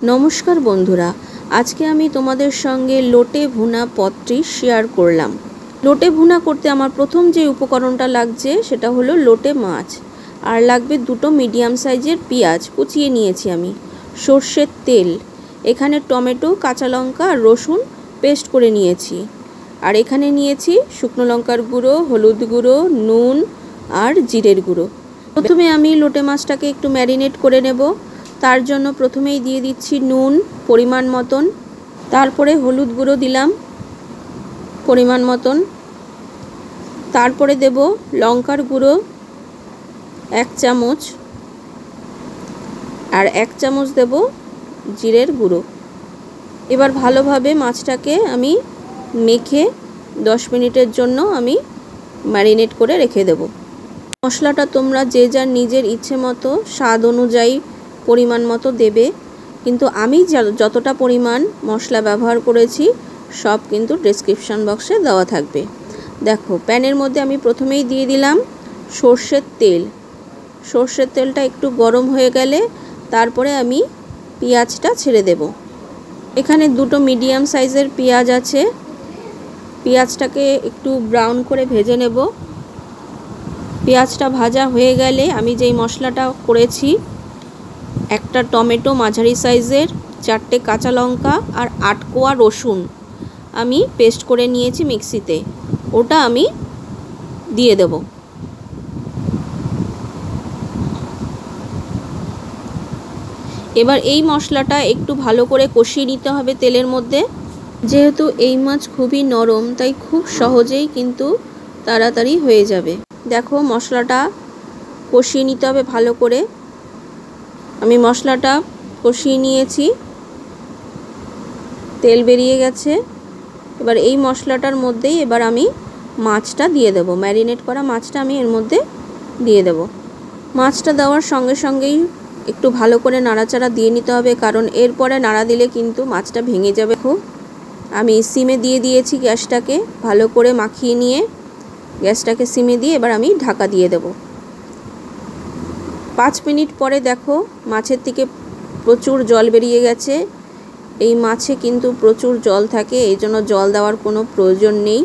নমস্কার বন্ধুরা, আজকে আমি তোমাদের সঙ্গে লোটে ভুনা পদটি শেয়ার করলাম। লোটে ভুনা করতে আমার প্রথম যে উপকরণটা লাগছে সেটা হলো লোটে মাছ, আর লাগবে দুটো মিডিয়াম সাইজের পেঁয়াজ কুচিয়ে নিয়েছি আমি, সর্ষের তেল, এখানে টমেটো, কাঁচা লঙ্কা আর রসুন পেস্ট করে নিয়েছি, আর এখানে নিয়েছি শুকনো লঙ্কার গুঁড়ো, হলুদ গুঁড়ো, নুন আর জিরের গুঁড়ো। প্রথমে আমি লোটে মাছটাকে একটু ম্যারিনেট করে নেব। তার জন্য প্রথমেই দিয়ে দিচ্ছি নুন পরিমাণ মতন, তারপরে হলুদ গুঁড়ো দিলাম পরিমাণ মতন, তারপরে দেব লঙ্কার গুঁড়ো 1 চামচ, আর 1 চামচ দেব জিরের গুঁড়ো। এবার ভালোভাবে মাছটাকে আমি মেখে 10 মিনিটের জন্য আমি ম্যারিনেট করে রেখে দেব। মশলাটা তোমরা যে যার নিজের ইচ্ছে মতো স্বাদ অনুযায়ী পরিমাণ মতো দেবে, কিন্তু আমি যতটা পরিমাণ মশলা ব্যবহার করেছি সব কিন্তু ডেসক্রিপশন বক্সে দেওয়া থাকবে। দেখো, প্যানের মধ্যে আমি প্রথমেই দিয়ে দিলাম সর্ষের তেল। সর্ষের তেলটা একটু গরম হয়ে গেলে তারপরে আমি পেঁয়াজটা ছেড়ে দেব। এখানে দুটো মিডিয়াম সাইজের পেঁয়াজ আছে, পেঁয়াজটাকে একটু ব্রাউন করে ভেজে নেব। পেঁয়াজটা ভাজা হয়ে গেলে আমি যেই মশলাটা করেছি, একটা টমেটো মাঝারি সাইজের, 4টে কাঁচা লঙ্কা আর 8 কোয়া রসুন আমি পেস্ট করে নিয়েছি মিক্সিতে, ওটা আমি দিয়ে দেব। এবার এই মশলাটা একটু ভালো করে কষিয়ে নিতে হবে তেলের মধ্যে। যেহেতু এই মাছ খুবই নরম, তাই খুব সহজেই কিন্তু তাড়াতাড়ি হয়ে যাবে। দেখো, মশলাটা কষিয়ে নিতে হবে ভালো করে। আমি মশলাটা কষিয়ে নিয়েছি, তেল বেরিয়ে গেছে। এবার এই মশলাটার মধ্যেই এবার আমি মাছটা দিয়ে দেব, ম্যারিনেট করা মাছটা আমি এর মধ্যে দিয়ে দেব। মাছটা দেওয়ার সঙ্গে সঙ্গেই একটু ভালো করে নাড়াচাড়া দিয়ে নিতে হবে, কারণ এরপরে নাড়া দিলে কিন্তু মাছটা ভেঙে যাবে। খুব আমি সিমে দিয়ে দিয়েছি গ্যাসটাকে, ভালো করে মাখিয়ে নিয়ে গ্যাসটাকে সিমে দিয়ে এবার আমি ঢাকা দিয়ে দেব। 5 মিনিট পরে দেখো, মাছের থেকে প্রচুর জল বেরিয়ে গেছে। এই মাছে কিন্তু প্রচুর জল থাকে, এই জন্য জল দেওয়ার কোনো প্রয়োজন নেই।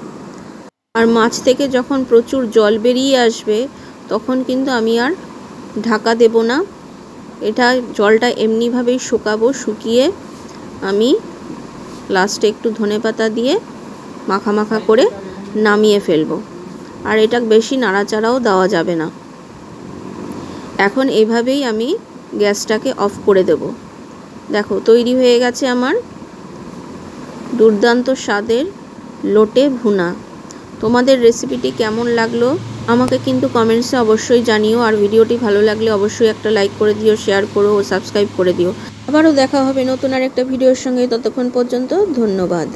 আর মাছ থেকে যখন প্রচুর জল বেরিয়ে আসবে তখন কিন্তু আমি আর ঢাকা দেব না, এটা জলটা এমনিভাবেই শুকাবো। শুকিয়ে আমি লাস্টে একটু ধনেপাতা দিয়ে মাখা মাখা করে নামিয়ে ফেলবো, আর এটা বেশি নাড়াচাড়াও দেওয়া যাবে না। এখন এইভাবেই আমি গ্যাসটাকে অফ করে দেব। দেখো, তৈরি হয়ে গেছে আমার দুর্দান্ত স্বাদের লোটে ভুনা। তোমাদের রেসিপিটি কেমন লাগলো আমাকে কিন্তু কমেন্টসে অবশ্যই জানিও, আর ভিডিওটি ভালো লাগলে অবশ্যই একটা লাইক করে দিও, শেয়ার করো ও সাবস্ক্রাইব করে দিও। আবারও দেখা হবে নতুন আর একটা ভিডিওর সঙ্গে। ততক্ষণ পর্যন্ত ধন্যবাদ।